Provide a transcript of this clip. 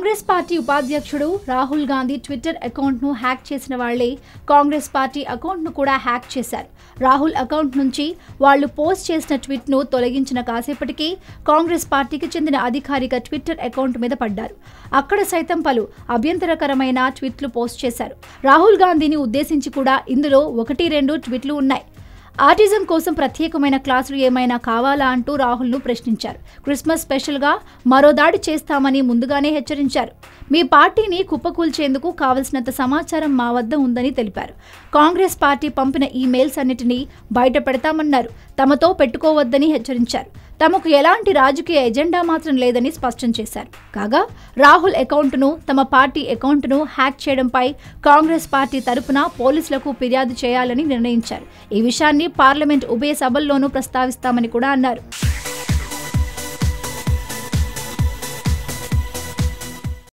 Congress party ఉపాధ్యక్షుడు Rahul Gandhi Twitter అకౌంట్ను hack చేసిన వాళ్లే కాంగ్రెస్ పార్టీ అకౌంట్ను కూడా హ్యాక్ చేశారు. రాహుల్ అకౌంట్ నుంచి వాళ్లు పోస్ట్ చేసిన ట్వీట్ను తొలగించిన కాసేపటికి కాంగ్రెస్ పార్టీకి చెందిన అధికారిక ట్విట్టర్ అకౌంట్ మీద పడ్డారు. అక్కడ సైతం పలు అభ్యంతరకరమైన ట్వీట్లు పోస్ట్ చేశారు. రాహుల్ గాంధీని ఉద్దేశించి కూడా ఇందులో 1-2 ట్వీట్లు ఉన్నాయి. ఆటిజం కోసం ప్రత్యేకమైన క్లాసులు ఏమైనా కావాలా అంటూ రాహుల్ను ప్రశ్నించారు. క్రిస్మస్ స్పెషల్గా మరో దాడి చేస్తామని ముందుగానే హెచ్చరించారు. మీ పార్టీని కుప్పకూల్చేందుకు కావలసినంత సమాచారం మా వద్ద ఉందని తెలిపారు. కాంగ్రెస్ పార్టీ పంపిన ఈమెయిల్స్ అన్నిటినీ బయట పెడతామన్నారు. తమతో పెట్టుకోవద్దని హెచ్చరించారు. తమకు ఎలాంటి రాజకీయ ఎజెండా మాత్రం లేదని స్పష్టం చేశారు. కాగా రాహుల్ అకౌంట్ను తమ పార్టీ అకౌంట్ను హ్యాక్ చేయడంపై కాంగ్రెస్ పార్టీ తరపున పోలీసులకు ఫిర్యాదు చేయాలని నిర్ణయించారు. ఈ విషయాన్ని పార్లమెంట్ ఉభయ సభల్లోనూ ప్రస్తావిస్తామని కూడా అన్నారు.